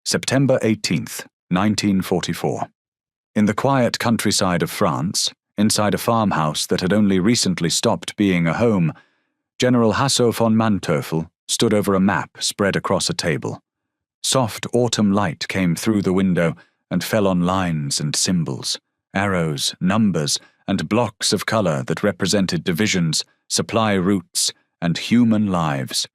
September 18th, 1944. In the quiet countryside of France, inside a farmhouse that had only recently stopped being a home, General Hasso von Manteuffel stood over a map spread across a table. Soft autumn light came through the window and fell on lines and symbols, arrows, numbers, and blocks of color that represented divisions, supply routes, and human lives.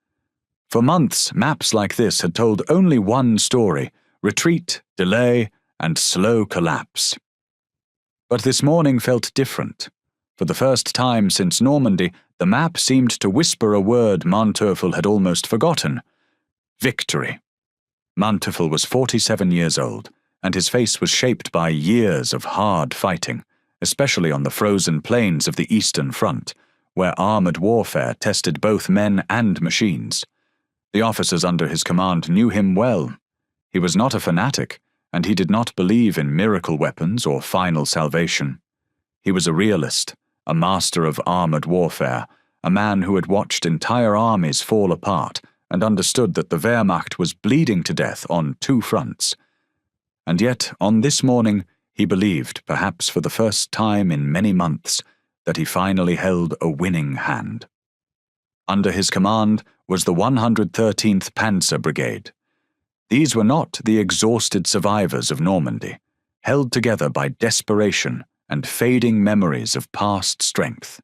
For months, maps like this had told only one story: retreat, delay, and slow collapse. But this morning felt different. For the first time since Normandy, the map seemed to whisper a word Manteuffel had almost forgotten: victory. Manteuffel was 47 years old, and his face was shaped by years of hard fighting, especially on the frozen plains of the Eastern Front, where armored warfare tested both men and machines. The officers under his command knew him well. He was not a fanatic, and he did not believe in miracle weapons or final salvation. He was a realist, a master of armored warfare, a man who had watched entire armies fall apart and understood that the Wehrmacht was bleeding to death on two fronts. And yet, on this morning, he believed, perhaps for the first time in many months, that he finally held a winning hand. Under his command was the 113th Panzer Brigade. These were not the exhausted survivors of Normandy, held together by desperation and fading memories of past strength.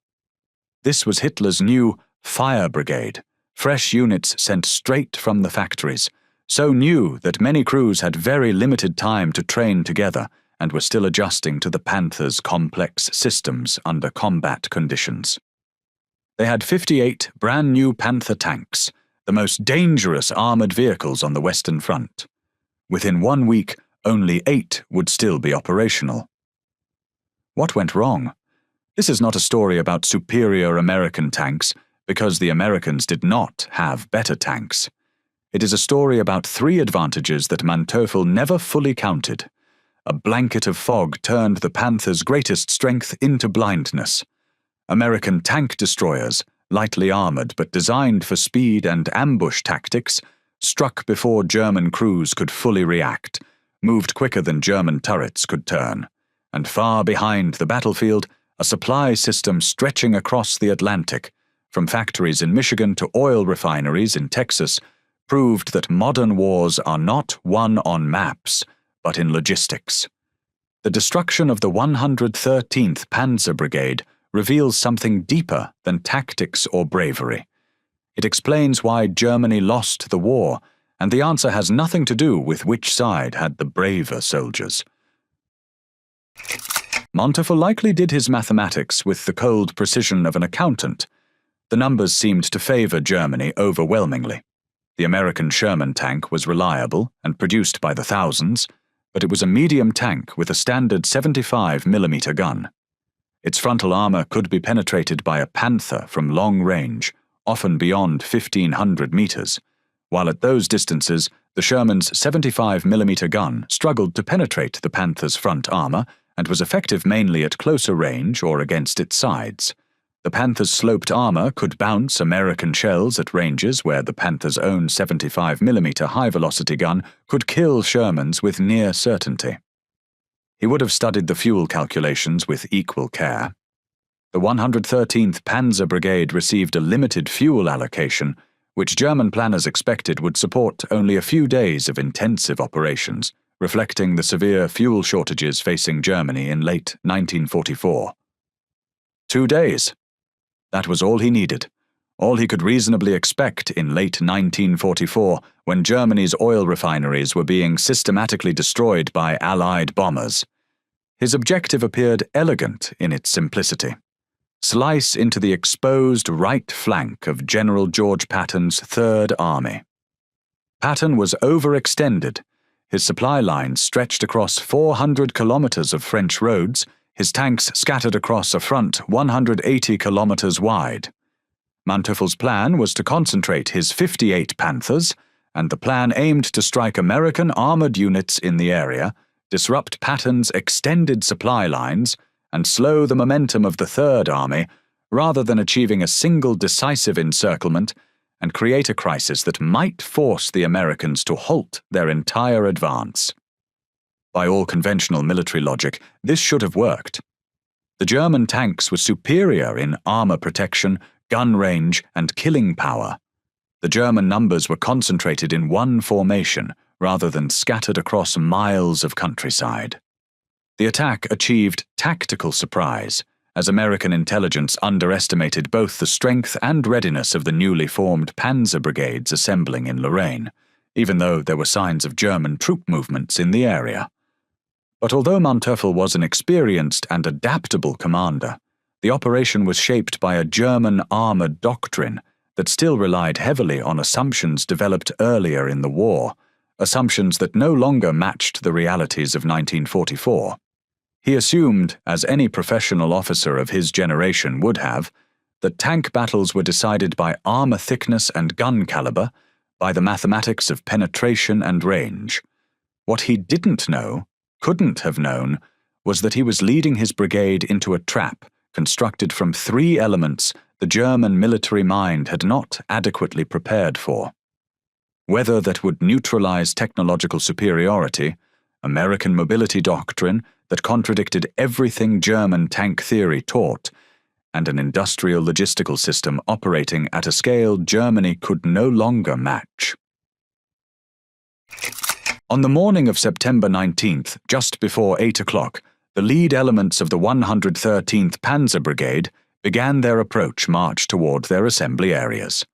This was Hitler's new Fire Brigade, fresh units sent straight from the factories, so new that many crews had very limited time to train together and were still adjusting to the Panthers' complex systems under combat conditions. They had 58 brand-new Panther tanks, the most dangerous armored vehicles on the Western Front. Within 1 week, only 8 would still be operational. What went wrong? This is not a story about superior American tanks, because the Americans did not have better tanks. It is a story about 3 advantages that Manteuffel never fully counted. A blanket of fog turned the Panthers' greatest strength into blindness. American tank destroyers, lightly armored but designed for speed and ambush tactics, struck before German crews could fully react, moved quicker than German turrets could turn, and far behind the battlefield, a supply system stretching across the Atlantic, from factories in Michigan to oil refineries in Texas, proved that modern wars are not won on maps, but in logistics. The destruction of the 113th Panzer Brigade reveals something deeper than tactics or bravery. It explains why Germany lost the war, and the answer has nothing to do with which side had the braver soldiers. Manteuffel likely did his mathematics with the cold precision of an accountant. The numbers seemed to favor Germany overwhelmingly. The American Sherman tank was reliable and produced by the thousands, but it was a medium tank with a standard 75mm gun. Its frontal armor could be penetrated by a Panther from long range, often beyond 1,500 meters, while at those distances, the Sherman's 75mm gun struggled to penetrate the Panther's front armor and was effective mainly at closer range or against its sides. The Panther's sloped armor could bounce American shells at ranges where the Panther's own 75mm high-velocity gun could kill Shermans with near certainty. He would have studied the fuel calculations with equal care. The 113th Panzer Brigade received a limited fuel allocation, which German planners expected would support only a few days of intensive operations, reflecting the severe fuel shortages facing Germany in late 1944. 2 days. That was all he needed, all he could reasonably expect in late 1944 when Germany's oil refineries were being systematically destroyed by Allied bombers. His objective appeared elegant in its simplicity. Slice into the exposed right flank of General George Patton's Third Army. Patton was overextended. His supply lines stretched across 400 kilometers of French roads, his tanks scattered across a front 180 kilometers wide. Manteuffel's plan was to concentrate his 58 Panthers, and the plan aimed to strike American armored units in the area, disrupt Patton's extended supply lines, and slow the momentum of the Third Army, rather than achieving a single decisive encirclement. and create a crisis that might force the Americans to halt their entire advance. By all conventional military logic, this should have worked. The German tanks were superior in armor protection, gun range, and killing power. The German numbers were concentrated in one formation, rather than scattered across miles of countryside. The attack achieved tactical surprise, as American intelligence underestimated both the strength and readiness of the newly formed Panzer Brigades assembling in Lorraine, even though there were signs of German troop movements in the area. But although Manteuffel was an experienced and adaptable commander, the operation was shaped by a German armored doctrine that still relied heavily on assumptions developed earlier in the war, assumptions that no longer matched the realities of 1944. He assumed, as any professional officer of his generation would have, that tank battles were decided by armor thickness and gun caliber, by the mathematics of penetration and range. What he didn't know, couldn't have known, was that he was leading his brigade into a trap constructed from three elements the German military mind had not adequately prepared for. Weather that would neutralize technological superiority, American mobility doctrine that contradicted everything German tank theory taught, and an industrial logistical system operating at a scale Germany could no longer match. On the morning of September 19th, just before 8 o'clock, the lead elements of the 113th Panzer Brigade began their approach march toward their assembly areas.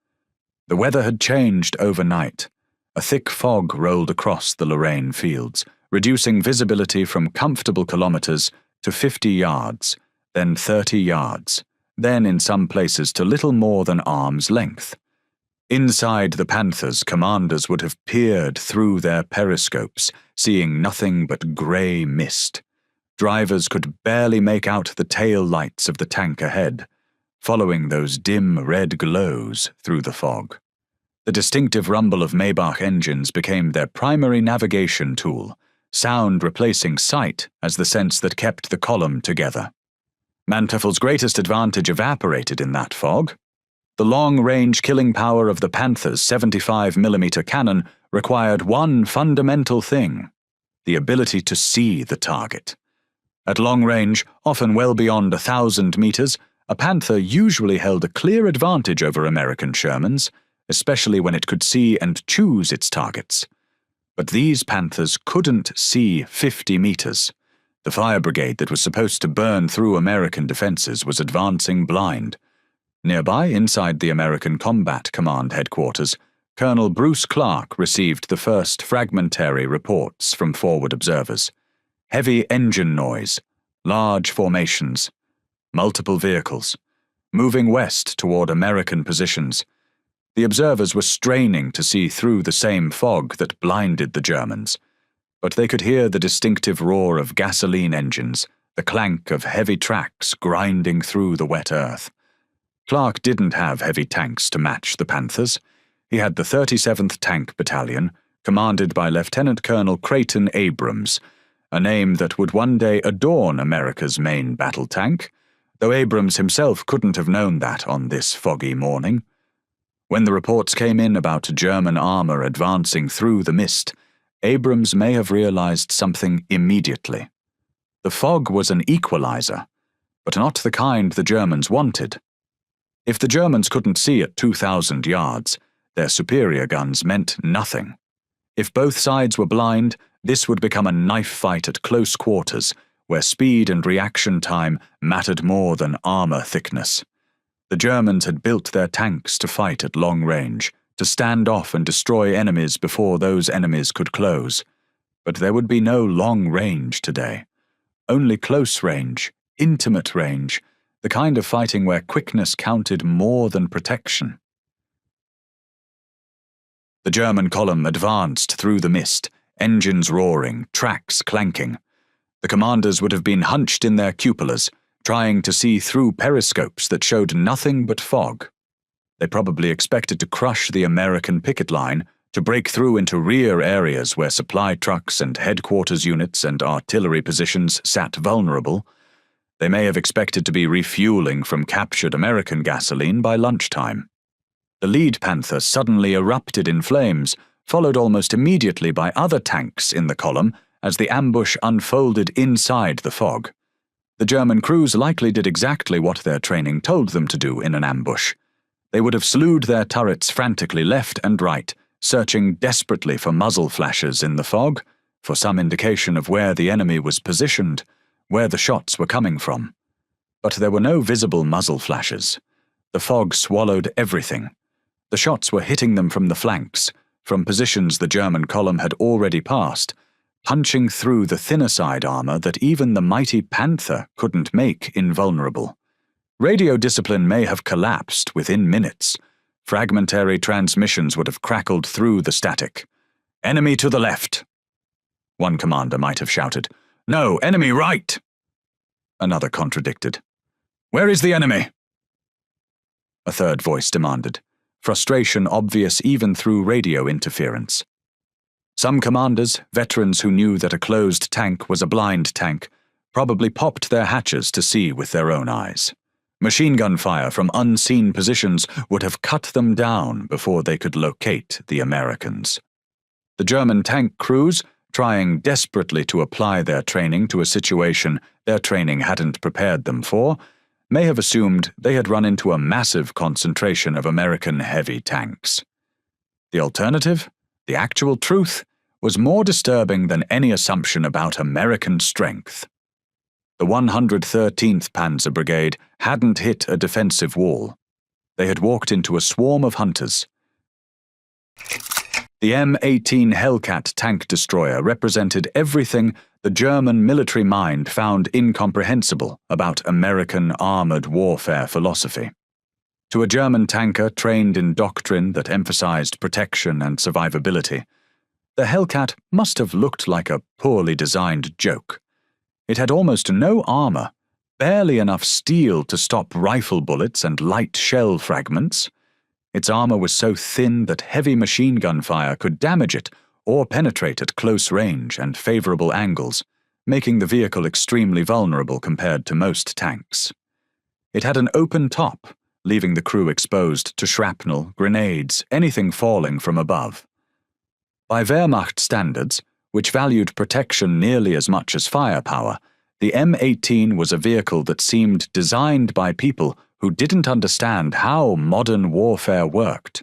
The weather had changed overnight. A thick fog rolled across the Lorraine fields, reducing visibility from comfortable kilometers to 50 yards, then 30 yards, then in some places to little more than arm's length. Inside the Panthers, commanders would have peered through their periscopes, seeing nothing but grey mist. Drivers could barely make out the tail lights of the tank ahead, following those dim red glows through the fog. The distinctive rumble of Maybach engines became their primary navigation tool, sound replacing sight as the sense that kept the column together. Manteuffel's greatest advantage evaporated in that fog. The long-range killing power of the Panther's 75mm cannon required one fundamental thing: the ability to see the target. At long range, often well beyond 1,000 meters, a Panther usually held a clear advantage over American Shermans, especially when it could see and choose its targets. But these Panthers couldn't see 50 meters. The fire brigade that was supposed to burn through American defenses was advancing blind. Nearby, inside the American Combat Command headquarters, Colonel Bruce Clark received the first fragmentary reports from forward observers. Heavy engine noise, large formations, multiple vehicles, moving west toward American positions. The observers were straining to see through the same fog that blinded the Germans, but they could hear the distinctive roar of gasoline engines, the clank of heavy tracks grinding through the wet earth. Clark didn't have heavy tanks to match the Panthers. He had the 37th Tank Battalion, commanded by Lieutenant Colonel Creighton Abrams, a name that would one day adorn America's main battle tank, though Abrams himself couldn't have known that on this foggy morning. When the reports came in about German armor advancing through the mist, Abrams may have realized something immediately. The fog was an equalizer, but not the kind the Germans wanted. If the Germans couldn't see at 2,000 yards, their superior guns meant nothing. If both sides were blind, this would become a knife fight at close quarters, where speed and reaction time mattered more than armor thickness. The Germans had built their tanks to fight at long range, to stand off and destroy enemies before those enemies could close. But there would be no long range today. Only close range, intimate range, the kind of fighting where quickness counted more than protection. The German column advanced through the mist, engines roaring, tracks clanking. The commanders would have been hunched in their cupolas, trying to see through periscopes that showed nothing but fog. They probably expected to crush the American picket line, to break through into rear areas where supply trucks and headquarters units and artillery positions sat vulnerable. They may have expected to be refueling from captured American gasoline by lunchtime. The lead Panther suddenly erupted in flames, followed almost immediately by other tanks in the column as the ambush unfolded inside the fog. The German crews likely did exactly what their training told them to do in an ambush. They would have slewed their turrets frantically left and right, searching desperately for muzzle flashes in the fog, for some indication of where the enemy was positioned, where the shots were coming from. But there were no visible muzzle flashes. The fog swallowed everything. The shots were hitting them from the flanks, from positions the German column had already passed, punching through the thinner side armor that even the mighty Panther couldn't make invulnerable. Radio discipline may have collapsed within minutes. Fragmentary transmissions would have crackled through the static. "Enemy to the left!" One commander might have shouted. "No, enemy right!" Another contradicted. "Where is the enemy?" A third voice demanded, frustration obvious even through radio interference. Some commanders, veterans who knew that a closed tank was a blind tank, probably popped their hatches to see with their own eyes. Machine gun fire from unseen positions would have cut them down before they could locate the Americans. The German tank crews, trying desperately to apply their training to a situation their training hadn't prepared them for, may have assumed they had run into a massive concentration of American heavy tanks. The alternative, the actual truth, was more disturbing than any assumption about American strength. The 113th Panzer Brigade hadn't hit a defensive wall. They had walked into a swarm of hunters. The M18 Hellcat tank destroyer represented everything the German military mind found incomprehensible about American armored warfare philosophy. To a German tanker trained in doctrine that emphasized protection and survivability, the Hellcat must have looked like a poorly designed joke. It had almost no armor, barely enough steel to stop rifle bullets and light shell fragments. Its armor was so thin that heavy machine gun fire could damage it or penetrate at close range and favorable angles, making the vehicle extremely vulnerable compared to most tanks. It had an open top, leaving the crew exposed to shrapnel, grenades, anything falling from above. By Wehrmacht standards, which valued protection nearly as much as firepower, the M18 was a vehicle that seemed designed by people who didn't understand how modern warfare worked.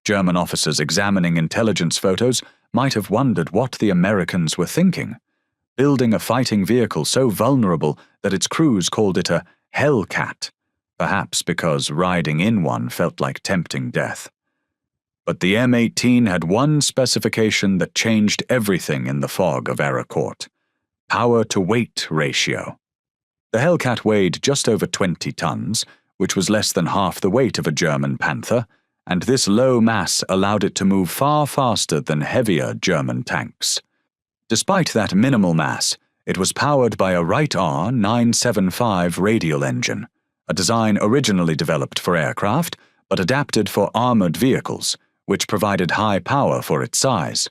German officers examining intelligence photos might have wondered what the Americans were thinking, building a fighting vehicle so vulnerable that its crews called it a Hellcat, perhaps because riding in one felt like tempting death. But the M18 had one specification that changed everything in the fog of error court: power-to-weight ratio. The Hellcat weighed just over 20 tons, which was less than half the weight of a German Panther, and this low mass allowed it to move far faster than heavier German tanks. Despite that minimal mass, it was powered by a Wright R 975 radial engine, a design originally developed for aircraft, but adapted for armored vehicles, which provided high power for its size.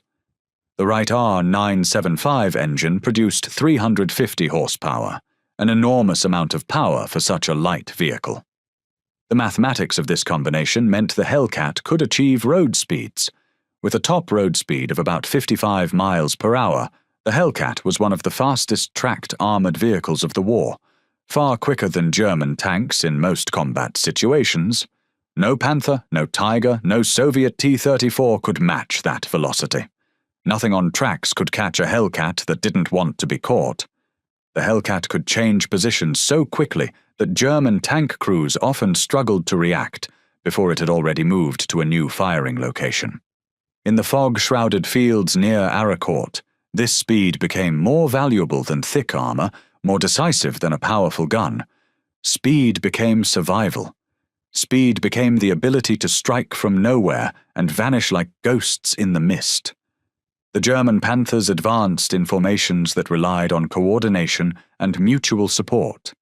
The Wright R 975 engine produced 350 horsepower, an enormous amount of power for such a light vehicle. The mathematics of this combination meant the Hellcat could achieve road speeds. With a top road speed of about 55 miles per hour, the Hellcat was one of the fastest tracked armored vehicles of the war, far quicker than German tanks in most combat situations. No Panther, no Tiger, no Soviet T-34 could match that velocity. Nothing on tracks could catch a Hellcat that didn't want to be caught. The Hellcat could change positions so quickly that German tank crews often struggled to react before it had already moved to a new firing location. In the fog-shrouded fields near Aracourt, this speed became more valuable than thick armor, more decisive than a powerful gun. Speed became survival. Speed became the ability to strike from nowhere and vanish like ghosts in the mist. The German Panthers advanced in formations that relied on coordination and mutual support,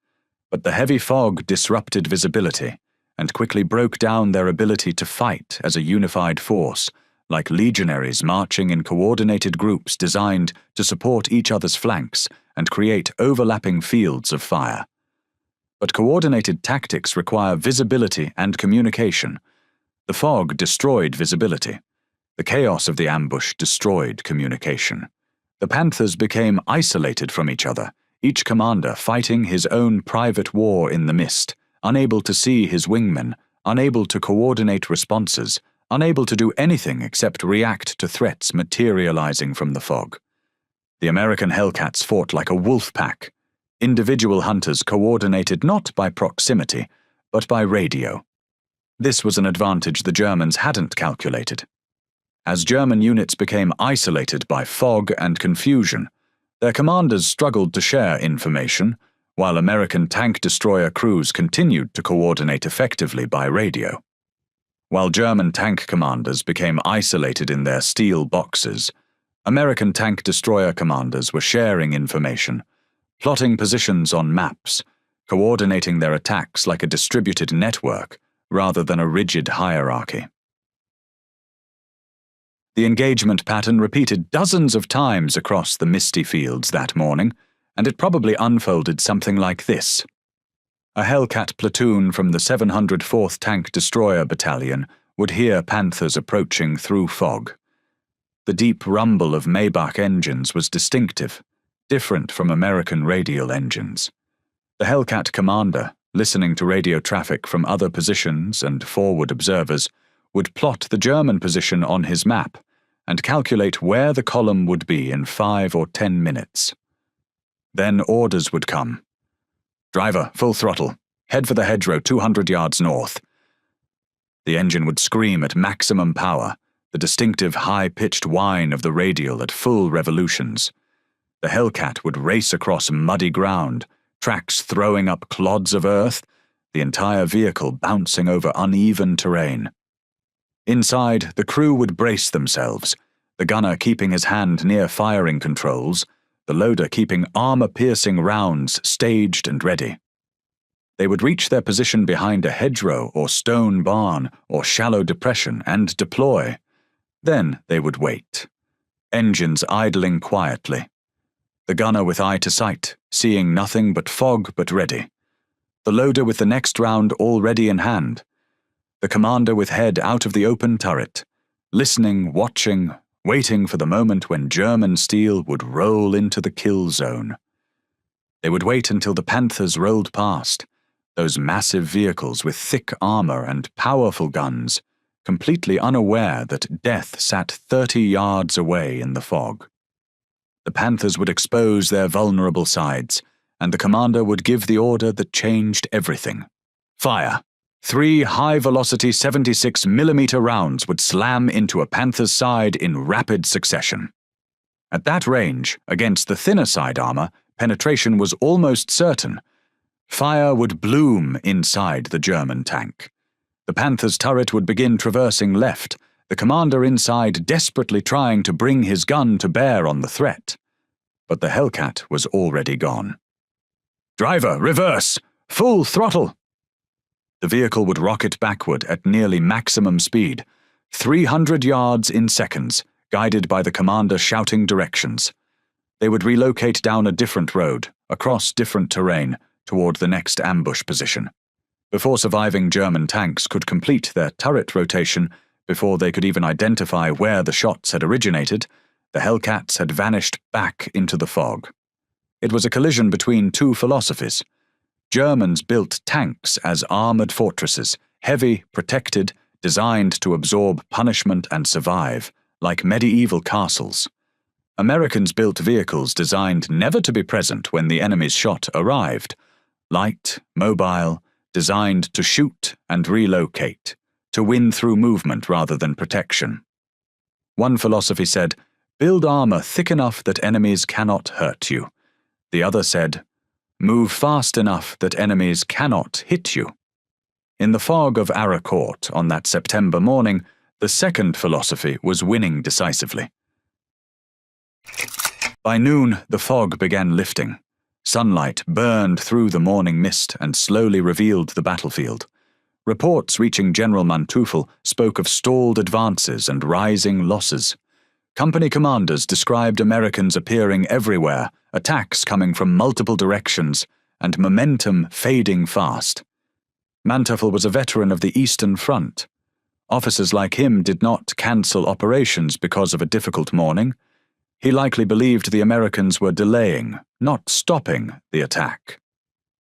but the heavy fog disrupted visibility and quickly broke down their ability to fight as a unified force, like legionaries marching in coordinated groups designed to support each other's flanks and create overlapping fields of fire. But coordinated tactics require visibility and communication. The fog destroyed visibility. The chaos of the ambush destroyed communication. The Panthers became isolated from each other, each commander fighting his own private war in the mist, unable to see his wingmen, unable to coordinate responses, unable to do anything except react to threats materializing from the fog. The American Hellcats fought like a wolf pack. Individual hunters coordinated not by proximity, but by radio. This was an advantage the Germans hadn't calculated. As German units became isolated by fog and confusion, their commanders struggled to share information, while American tank destroyer crews continued to coordinate effectively by radio. While German tank commanders became isolated in their steel boxes, American tank destroyer commanders were sharing information, plotting positions on maps, coordinating their attacks like a distributed network rather than a rigid hierarchy. The engagement pattern repeated dozens of times across the misty fields that morning, and it probably unfolded something like this. A Hellcat platoon from the 704th Tank Destroyer Battalion would hear Panthers approaching through fog. The deep rumble of Maybach engines was distinctive, different from American radial engines. The Hellcat commander, listening to radio traffic from other positions and forward observers, would plot the German position on his map and calculate where the column would be in 5 or 10 minutes. Then orders would come. "Driver, full throttle. Head for the hedgerow 200 yards north." The engine would scream at maximum power, the distinctive high-pitched whine of the radial at full revolutions. The Hellcat would race across muddy ground, tracks throwing up clods of earth, the entire vehicle bouncing over uneven terrain. Inside, the crew would brace themselves, the gunner keeping his hand near firing controls, the loader keeping armor-piercing rounds staged and ready. They would reach their position behind a hedgerow or stone barn or shallow depression and deploy. Then they would wait, engines idling quietly. The gunner with eye to sight, seeing nothing but fog but ready. The loader with the next round already in hand. The commander with head out of the open turret, listening, watching, waiting for the moment when German steel would roll into the kill zone. They would wait until the Panthers rolled past, those massive vehicles with thick armor and powerful guns, completely unaware that death sat 30 yards away in the fog. The Panthers would expose their vulnerable sides, and the commander would give the order that changed everything. Fire! 3 high-velocity 76mm rounds would slam into a Panther's side in rapid succession. At that range, against the thinner side armor, penetration was almost certain. Fire would bloom inside the German tank. The Panther's turret would begin traversing left, the commander inside desperately trying to bring his gun to bear on the threat. But the Hellcat was already gone. "Driver, reverse! Full throttle!" The vehicle would rocket backward at nearly maximum speed, 300 yards in seconds, guided by the commander shouting directions. They would relocate down a different road, across different terrain, toward the next ambush position. Before surviving German tanks could complete their turret rotation, before they could even identify where the shots had originated, the Hellcats had vanished back into the fog. It was a collision between two philosophies. Germans built tanks as armored fortresses, heavy, protected, designed to absorb punishment and survive, like medieval castles. Americans built vehicles designed never to be present when the enemy's shot arrived, light, mobile, designed to shoot and relocate, to win through movement rather than protection. One philosophy said, "Build armor thick enough that enemies cannot hurt you." The other said, "Move fast enough that enemies cannot hit you." In the fog of Aracourt on that September morning, the second philosophy was winning decisively. By noon, the fog began lifting. Sunlight burned through the morning mist and slowly revealed the battlefield. Reports reaching General Manteuffel spoke of stalled advances and rising losses. Company commanders described Americans appearing everywhere, attacks coming from multiple directions, and momentum fading fast. Manteuffel was a veteran of the Eastern Front. Officers like him did not cancel operations because of a difficult morning. He likely believed the Americans were delaying, not stopping, the attack.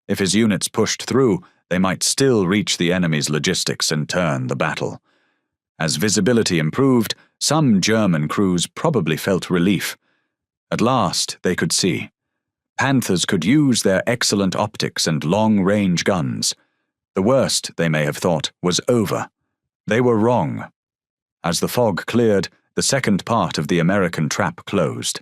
If his units pushed through, they might still reach the enemy's logistics and turn the battle. As visibility improved, some German crews probably felt relief. At last, they could see. Panthers could use their excellent optics and long-range guns. The worst, they may have thought, was over. They were wrong. As the fog cleared, the second part of the American trap closed.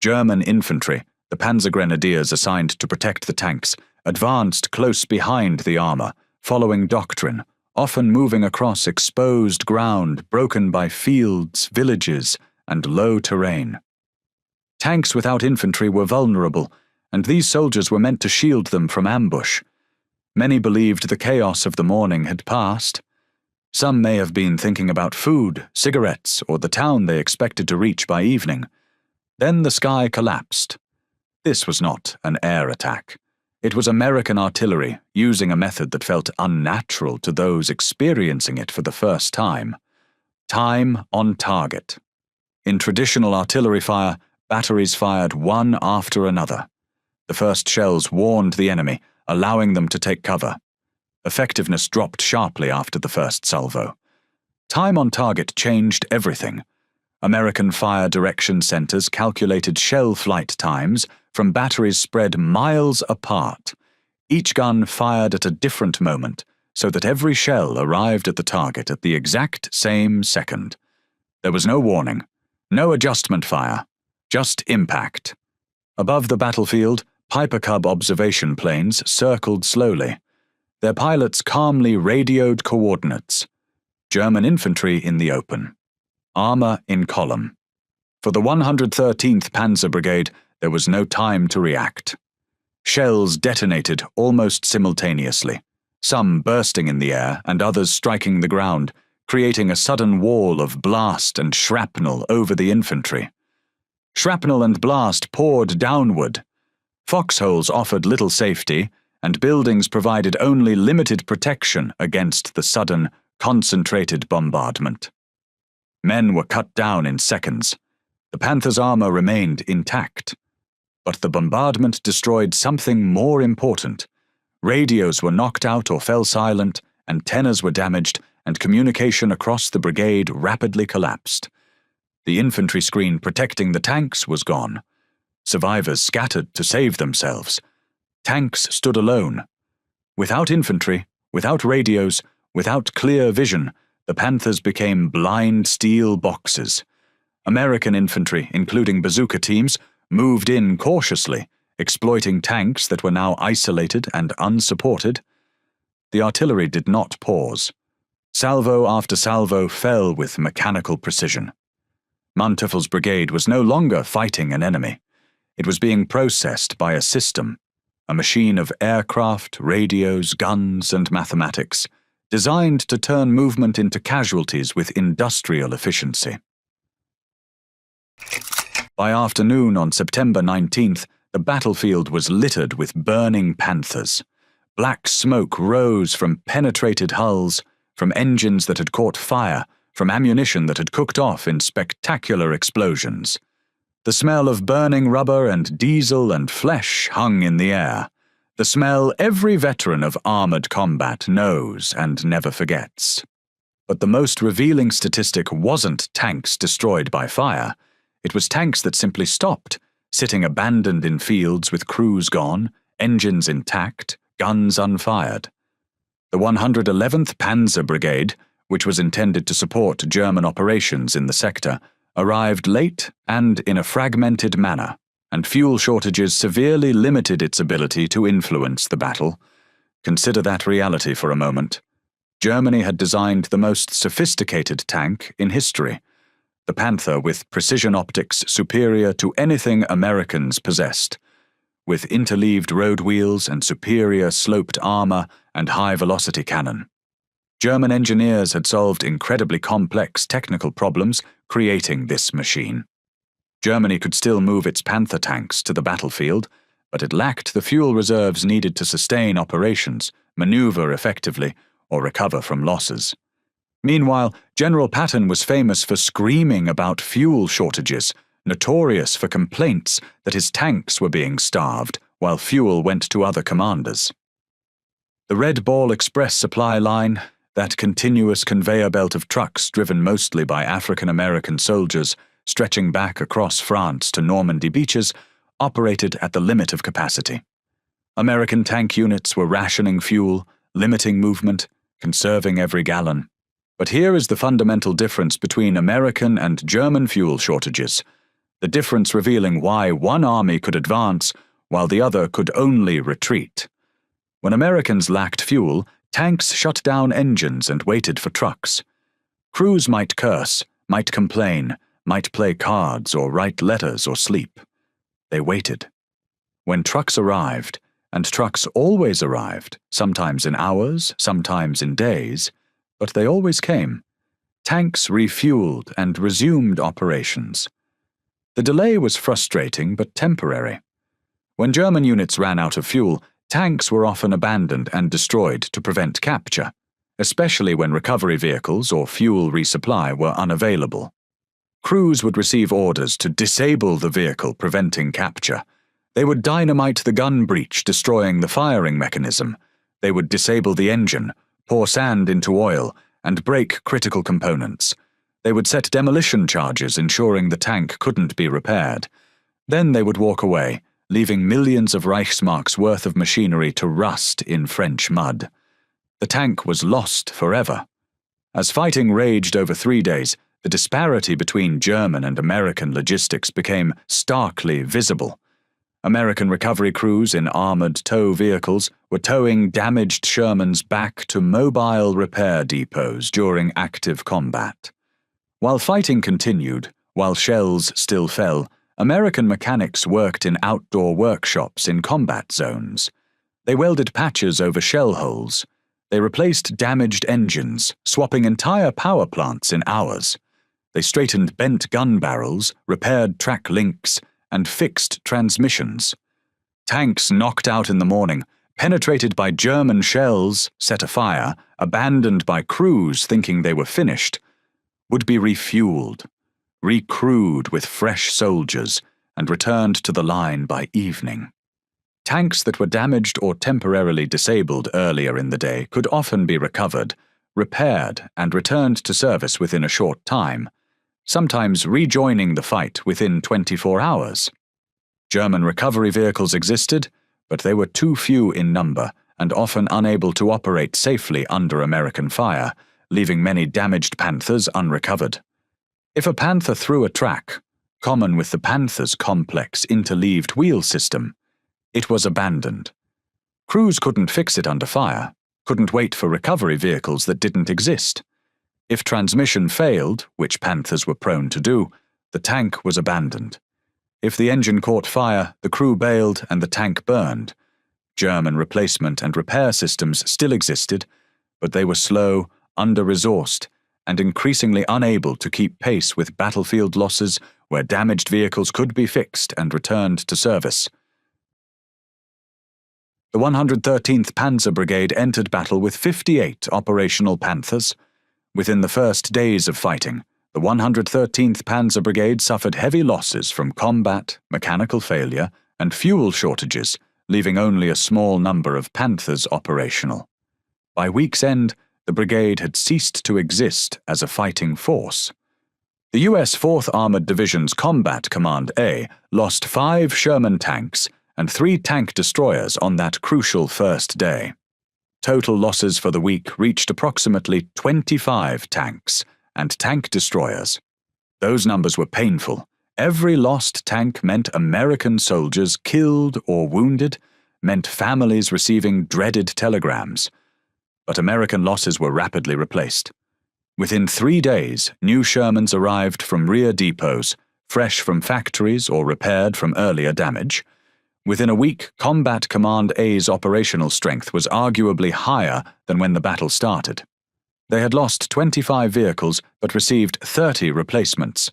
German infantry, the Panzer Grenadiers assigned to protect the tanks, advanced close behind the armor, following doctrine, often moving across exposed ground broken by fields, villages, and low terrain. Tanks without infantry were vulnerable, and these soldiers were meant to shield them from ambush. Many believed the chaos of the morning had passed. Some may have been thinking about food, cigarettes, or the town they expected to reach by evening. Then the sky collapsed. This was not an air attack. It was American artillery using a method that felt unnatural to those experiencing it for the first time. Time on target. In traditional artillery fire, batteries fired one after another. The first shells warned the enemy, allowing them to take cover. Effectiveness dropped sharply after the first salvo. Time on target changed everything. American fire direction centers calculated shell flight times from batteries spread miles apart. Each gun fired at a different moment, so that every shell arrived at the target at the exact same second. There was no warning, no adjustment fire, just impact. Above the battlefield, Piper Cub observation planes circled slowly. Their pilots calmly radioed coordinates. German infantry in the open. Armor in column. For the 113th Panzer Brigade, there was no time to react. Shells detonated almost simultaneously, some bursting in the air and others striking the ground, creating a sudden wall of blast and shrapnel over the infantry. Shrapnel and blast poured downward. Foxholes offered little safety, and buildings provided only limited protection against the sudden, concentrated bombardment. Men were cut down in seconds. The Panthers' armor remained intact. But the bombardment destroyed something more important. Radios were knocked out or fell silent, antennas were damaged, and communication across the brigade rapidly collapsed. The infantry screen protecting the tanks was gone. Survivors scattered to save themselves. Tanks stood alone. Without infantry, without radios, without clear vision, the Panthers became blind steel boxes. American infantry, including bazooka teams, moved in cautiously, exploiting tanks that were now isolated and unsupported. The artillery did not pause. Salvo after salvo fell with mechanical precision. Manteuffel's brigade was no longer fighting an enemy. It was being processed by a system, a machine of aircraft, radios, guns, and mathematics, designed to turn movement into casualties with industrial efficiency. By afternoon on September 19th, the battlefield was littered with burning Panthers. Black smoke rose from penetrated hulls, from engines that had caught fire, from ammunition that had cooked off in spectacular explosions. The smell of burning rubber and diesel and flesh hung in the air, the smell every veteran of armored combat knows and never forgets. But the most revealing statistic wasn't tanks destroyed by fire. It was tanks that simply stopped, sitting abandoned in fields with crews gone, engines intact, guns unfired. The 111th Panzer Brigade, which was intended to support German operations in the sector, arrived late and in a fragmented manner, and fuel shortages severely limited its ability to influence the battle. Consider that reality for a moment. Germany had designed the most sophisticated tank in history, the Panther with precision optics superior to anything Americans possessed, with interleaved road wheels and superior sloped armor and high-velocity cannon. German engineers had solved incredibly complex technical problems creating this machine. Germany could still move its Panther tanks to the battlefield, but it lacked the fuel reserves needed to sustain operations, maneuver effectively, or recover from losses. Meanwhile, General Patton was famous for screaming about fuel shortages, notorious for complaints that his tanks were being starved while fuel went to other commanders. The Red Ball Express supply line, that continuous conveyor belt of trucks driven mostly by African American soldiers stretching back across France to Normandy beaches, operated at the limit of capacity. American tank units were rationing fuel, limiting movement, conserving every gallon. But here is the fundamental difference between American and German fuel shortages, the difference revealing why one army could advance while the other could only retreat. When Americans lacked fuel, tanks shut down engines and waited for trucks. Crews might curse, might complain, might play cards or write letters or sleep. They waited. When trucks arrived, and trucks always arrived, sometimes in hours, sometimes in days, but they always came, tanks refueled and resumed operations. The delay was frustrating but temporary. When German units ran out of fuel, tanks were often abandoned and destroyed to prevent capture, especially when recovery vehicles or fuel resupply were unavailable. Crews would receive orders to disable the vehicle, preventing capture. They would dynamite the gun breech, destroying the firing mechanism. They would disable the engine, pour sand into oil, and break critical components. They would set demolition charges, ensuring the tank couldn't be repaired. Then they would walk away, leaving millions of Reichsmarks worth of machinery to rust in French mud. The tank was lost forever. As fighting raged over 3 days, the disparity between German and American logistics became starkly visible. American recovery crews in armored tow vehicles were towing damaged Shermans back to mobile repair depots during active combat. While fighting continued, while shells still fell, American mechanics worked in outdoor workshops in combat zones. They welded patches over shell holes. They replaced damaged engines, swapping entire power plants in hours. They straightened bent gun barrels, repaired track links, and fixed transmissions. Tanks knocked out in the morning, penetrated by German shells, set afire, abandoned by crews thinking they were finished, would be refueled, recrewed with fresh soldiers, and returned to the line by evening. Tanks that were damaged or temporarily disabled earlier in the day could often be recovered, repaired, and returned to service within a short time, sometimes rejoining the fight within 24 hours. German recovery vehicles existed, but they were too few in number and often unable to operate safely under American fire, leaving many damaged Panthers unrecovered. If a Panther threw a track, common with the Panther's complex interleaved wheel system, it was abandoned. Crews couldn't fix it under fire, couldn't wait for recovery vehicles that didn't exist. If transmission failed, which Panthers were prone to do, the tank was abandoned. If the engine caught fire, the crew bailed and the tank burned. German replacement and repair systems still existed, but they were slow, under-resourced, and increasingly unable to keep pace with battlefield losses where damaged vehicles could be fixed and returned to service. The 113th Panzer Brigade entered battle with 58 operational Panthers. Within the first days of fighting, the 113th Panzer Brigade suffered heavy losses from combat, mechanical failure, and fuel shortages, leaving only a small number of Panthers operational. By week's end, the brigade had ceased to exist as a fighting force. The U.S. 4th Armored Division's Combat Command A lost 5 Sherman tanks and 3 tank destroyers on that crucial first day. Total losses for the week reached approximately 25 tanks and tank destroyers. Those numbers were painful. Every lost tank meant American soldiers killed or wounded, meant families receiving dreaded telegrams. But American losses were rapidly replaced. Within 3 days, new Shermans arrived from rear depots, fresh from factories or repaired from earlier damage. Within a week, Combat Command A's operational strength was arguably higher than when the battle started. They had lost 25 vehicles but received 30 replacements.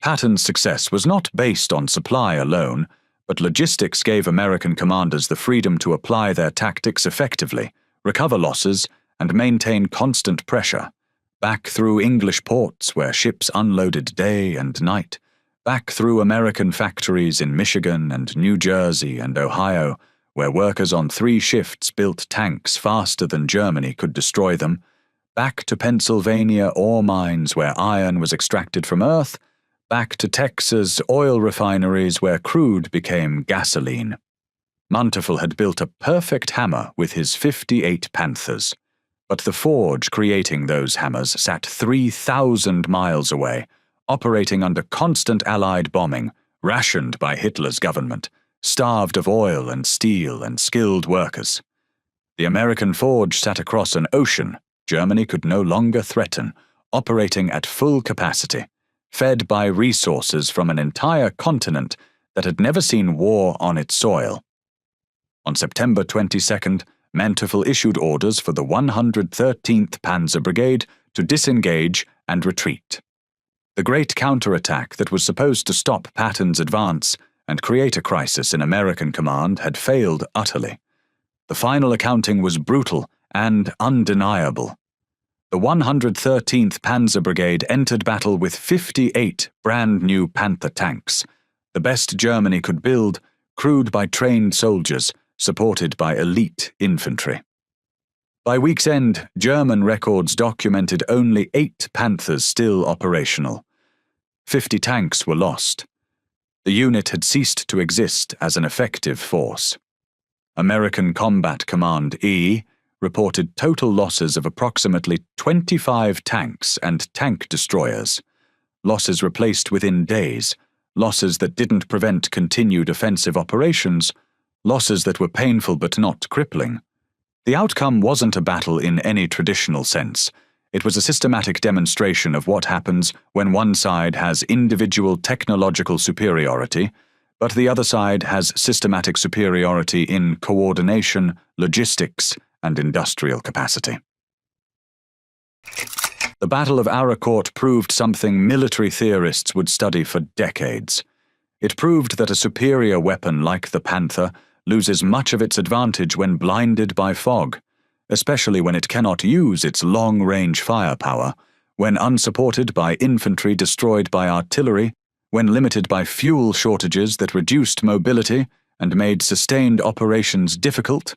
Patton's success was not based on supply alone, but logistics gave American commanders the freedom to apply their tactics effectively, recover losses, and maintain constant pressure. back through English ports where ships unloaded day and night, back through American factories in Michigan and New Jersey and Ohio, where workers on 3 shifts built tanks faster than Germany could destroy them, back to Pennsylvania ore mines where iron was extracted from earth, back to Texas oil refineries where crude became gasoline. Manteuffel had built a perfect hammer with his 58 Panthers, but the forge creating those hammers sat 3,000 miles away, operating under constant Allied bombing, rationed by Hitler's government, starved of oil and steel and skilled workers. The American forge sat across an ocean Germany could no longer threaten, operating at full capacity, fed by resources from an entire continent that had never seen war on its soil. On September 22nd, Manteuffel issued orders for the 113th Panzer Brigade to disengage and retreat. The great counterattack that was supposed to stop Patton's advance and create a crisis in American command had failed utterly. The final accounting was brutal and undeniable. The 113th Panzer Brigade entered battle with 58 brand-new Panther tanks, the best Germany could build, crewed by trained soldiers, supported by elite infantry. By week's end, German records documented only 8 Panthers still operational. 50 tanks were lost. The unit had ceased to exist as an effective force. American Combat Command E reported total losses of approximately 25 tanks and tank destroyers, losses replaced within days, losses that didn't prevent continued offensive operations, losses that were painful but not crippling. The outcome wasn't a battle in any traditional sense. It was a systematic demonstration of what happens when one side has individual technological superiority, but the other side has systematic superiority in coordination, logistics, and industrial capacity. The Battle of Aracourt proved something military theorists would study for decades. It proved that a superior weapon like the Panther loses much of its advantage when blinded by fog, especially when it cannot use its long-range firepower, when unsupported by infantry destroyed by artillery, when limited by fuel shortages that reduced mobility and made sustained operations difficult,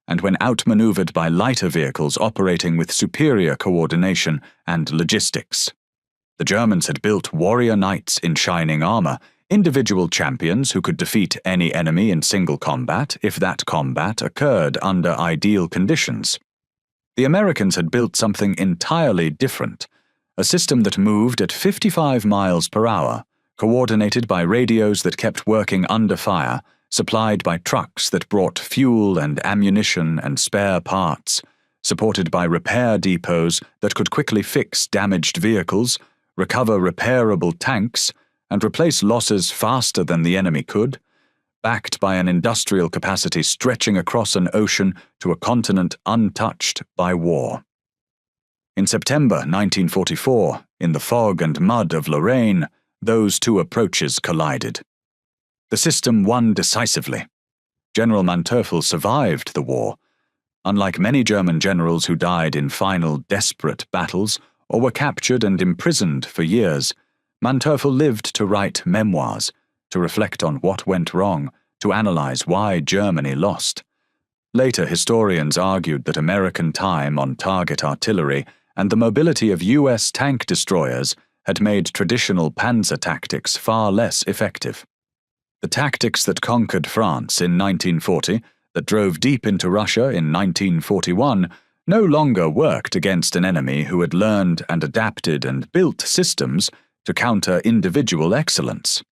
and when outmaneuvered by lighter vehicles operating with superior coordination and logistics. The Germans had built warrior knights in shining armor, individual champions who could defeat any enemy in single combat if that combat occurred under ideal conditions. The Americans had built something entirely different, a system that moved at 55 miles per hour, coordinated by radios that kept working under fire, supplied by trucks that brought fuel and ammunition and spare parts, supported by repair depots that could quickly fix damaged vehicles, recover repairable tanks, and replace losses faster than the enemy could, backed by an industrial capacity stretching across an ocean to a continent untouched by war. In September 1944, in the fog and mud of Lorraine, those two approaches collided. The system won decisively. General Manteuffel survived the war. Unlike many German generals who died in final desperate battles or were captured and imprisoned for years, Manteuffel lived to write memoirs, to reflect on what went wrong, to analyze why Germany lost. Later historians argued that American time on target artillery and the mobility of US tank destroyers had made traditional panzer tactics far less effective. The tactics that conquered France in 1940, that drove deep into Russia in 1941, no longer worked against an enemy who had learned and adapted and built systems to counter individual excellence.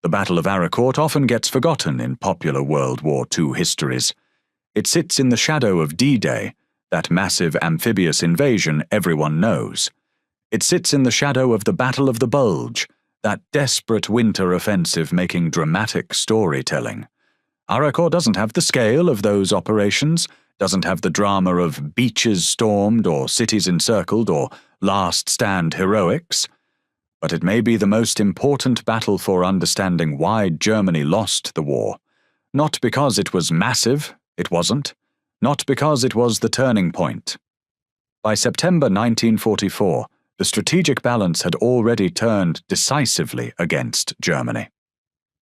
The Battle of Aracourt often gets forgotten in popular World War II histories. It sits in the shadow of D-Day, that massive amphibious invasion everyone knows. It sits in the shadow of the Battle of the Bulge, that desperate winter offensive making dramatic storytelling. Aracourt doesn't have the scale of those operations, doesn't have the drama of beaches stormed or cities encircled or last stand heroics, but it may be the most important battle for understanding why Germany lost the war. Not because it was massive, it wasn't. Not because it was the turning point. By September 1944, the strategic balance had already turned decisively against Germany.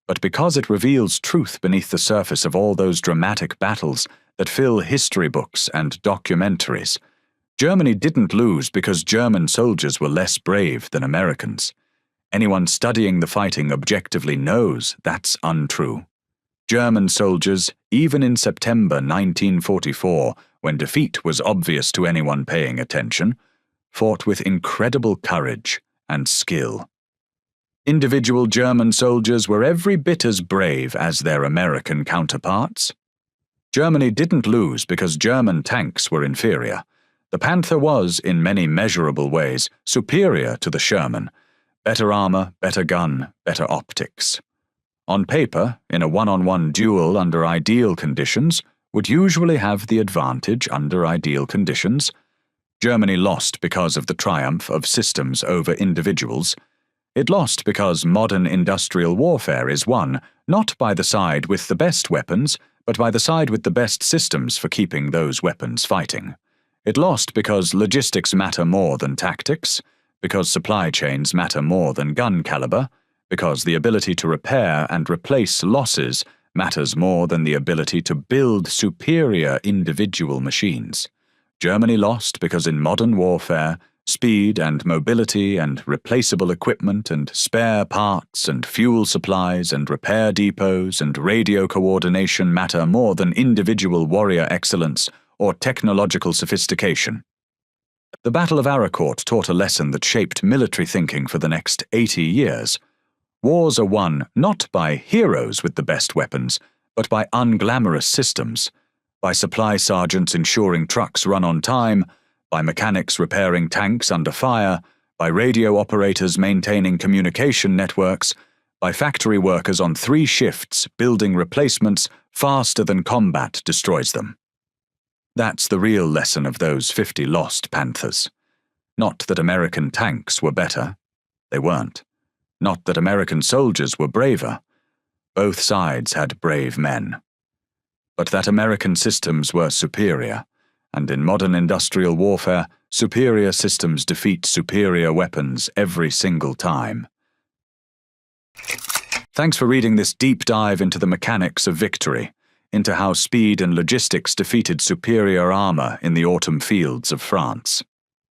But because it reveals truth beneath the surface of all those dramatic battles that fill history books and documentaries, Germany didn't lose because German soldiers were less brave than Americans. Anyone studying the fighting objectively knows that's untrue. German soldiers, even in September 1944, when defeat was obvious to anyone paying attention, fought with incredible courage and skill. Individual German soldiers were every bit as brave as their American counterparts. Germany didn't lose because German tanks were inferior. The Panther was, in many measurable ways, superior to the Sherman. Better armor, better gun, better optics. On paper, in a one-on-one duel under ideal conditions, would usually have the advantage under ideal conditions. Germany lost because of the triumph of systems over individuals. It lost because modern industrial warfare is won, not by the side with the best weapons, but by the side with the best systems for keeping those weapons fighting. It lost because logistics matter more than tactics, because supply chains matter more than gun caliber, because the ability to repair and replace losses matters more than the ability to build superior individual machines. Germany lost because in modern warfare, speed and mobility and replaceable equipment and spare parts and fuel supplies and repair depots and radio coordination matter more than individual warrior excellence or technological sophistication. The Battle of Aracourt taught a lesson that shaped military thinking for the next 80 years. Wars are won not by heroes with the best weapons, but by unglamorous systems, by supply sergeants ensuring trucks run on time, by mechanics repairing tanks under fire, by radio operators maintaining communication networks, by factory workers on 3 shifts building replacements faster than combat destroys them. That's the real lesson of those 50 lost Panthers. Not that American tanks were better. They weren't. Not that American soldiers were braver. Both sides had brave men. But that American systems were superior, and in modern industrial warfare, superior systems defeat superior weapons every single time. Thanks for reading this deep dive into the mechanics of victory, into how speed and logistics defeated superior armor in the autumn fields of France.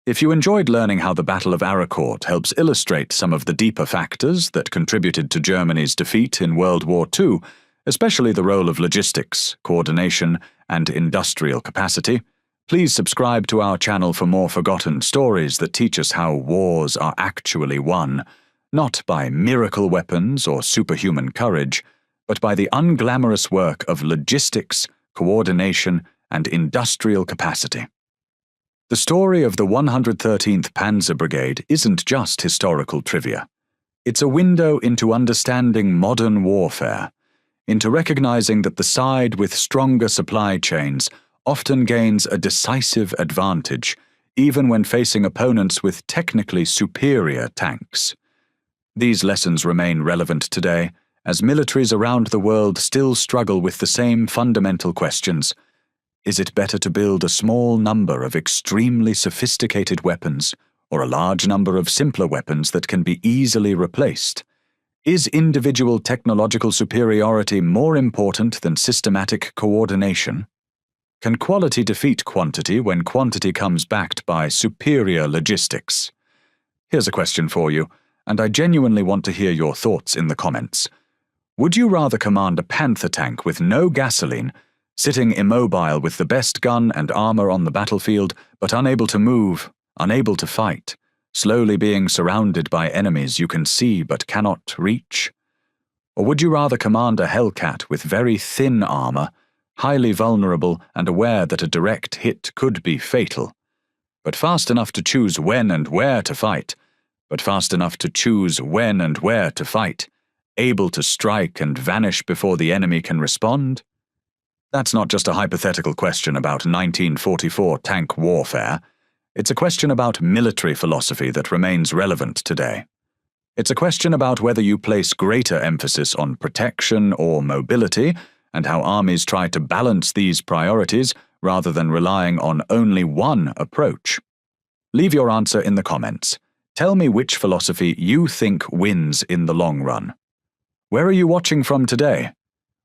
If you enjoyed learning how the Battle of Aracourt helps illustrate some of the deeper factors that contributed to Germany's defeat in World War II, especially the role of logistics, coordination, and industrial capacity, please subscribe to our channel for more forgotten stories that teach us how wars are actually won, not by miracle weapons or superhuman courage, but by the unglamorous work of logistics, coordination, and industrial capacity. The story of the 113th Panzer Brigade isn't just historical trivia. It's a window into understanding modern warfare, into recognizing that the side with stronger supply chains often gains a decisive advantage, even when facing opponents with technically superior tanks. These lessons remain relevant today, as militaries around the world still struggle with the same fundamental questions. Is it better to build a small number of extremely sophisticated weapons, or a large number of simpler weapons that can be easily replaced? Is individual technological superiority more important than systematic coordination? Can quality defeat quantity when quantity comes backed by superior logistics? Here's a question for you, and I genuinely want to hear your thoughts in the comments. Would you rather command a Panther tank with no gasoline, sitting immobile with the best gun and armor on the battlefield, but unable to move, unable to fight, slowly being surrounded by enemies you can see but cannot reach? Or would you rather command a Hellcat with very thin armor, highly vulnerable and aware that a direct hit could be fatal, but fast enough to choose when and where to fight, able to strike and vanish before the enemy can respond? That's not just a hypothetical question about 1944 tank warfare. It's a question about military philosophy that remains relevant today. It's a question about whether you place greater emphasis on protection or mobility, and how armies try to balance these priorities rather than relying on only one approach. Leave your answer in the comments. Tell me which philosophy you think wins in the long run. Where are you watching from today?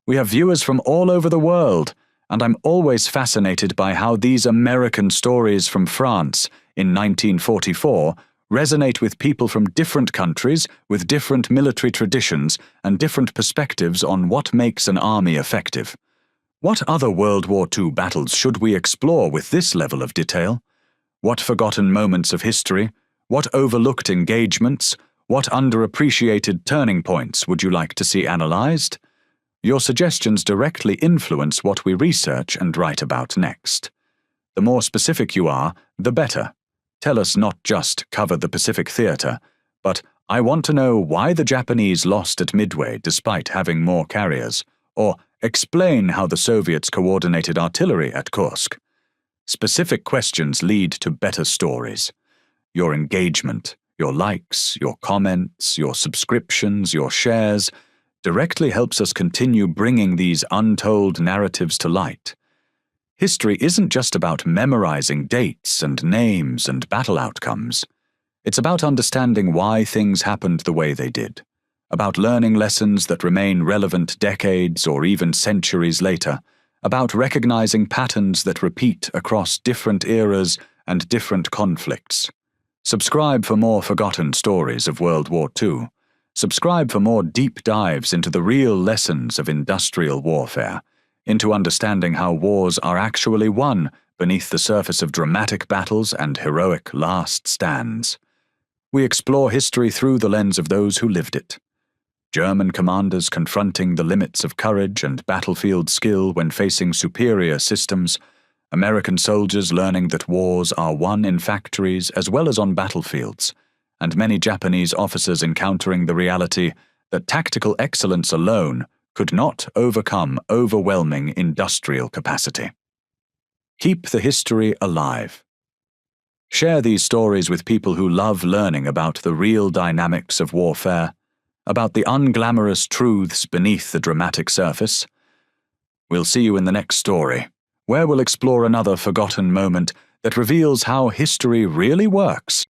We have viewers from all over the world, and I'm always fascinated by how these American stories from France in 1944 resonate with people from different countries with different military traditions and different perspectives on what makes an army effective. What other World War II battles should we explore with this level of detail? What forgotten moments of history? What overlooked engagements? What underappreciated turning points would you like to see analyzed? Your suggestions directly influence what we research and write about next. The more specific you are, the better. Tell us not just cover the Pacific Theater, but I want to know why the Japanese lost at Midway despite having more carriers, or explain how the Soviets coordinated artillery at Kursk. Specific questions lead to better stories. Your engagement, your likes, your comments, your subscriptions, your shares directly helps us continue bringing these untold narratives to light. History isn't just about memorizing dates and names and battle outcomes. It's about understanding why things happened the way they did, about learning lessons that remain relevant decades or even centuries later, about recognizing patterns that repeat across different eras and different conflicts. Subscribe for more forgotten stories of World War II. Subscribe for more deep dives into the real lessons of industrial warfare, into understanding how wars are actually won beneath the surface of dramatic battles and heroic last stands. We explore history through the lens of those who lived it. German commanders confronting the limits of courage and battlefield skill when facing superior systems, American soldiers learning that wars are won in factories as well as on battlefields, and many Japanese officers encountering the reality that tactical excellence alone could not overcome overwhelming industrial capacity. Keep the history alive. Share these stories with people who love learning about the real dynamics of warfare, about the unglamorous truths beneath the dramatic surface. We'll see you in the next story, where we'll explore another forgotten moment that reveals how history really works.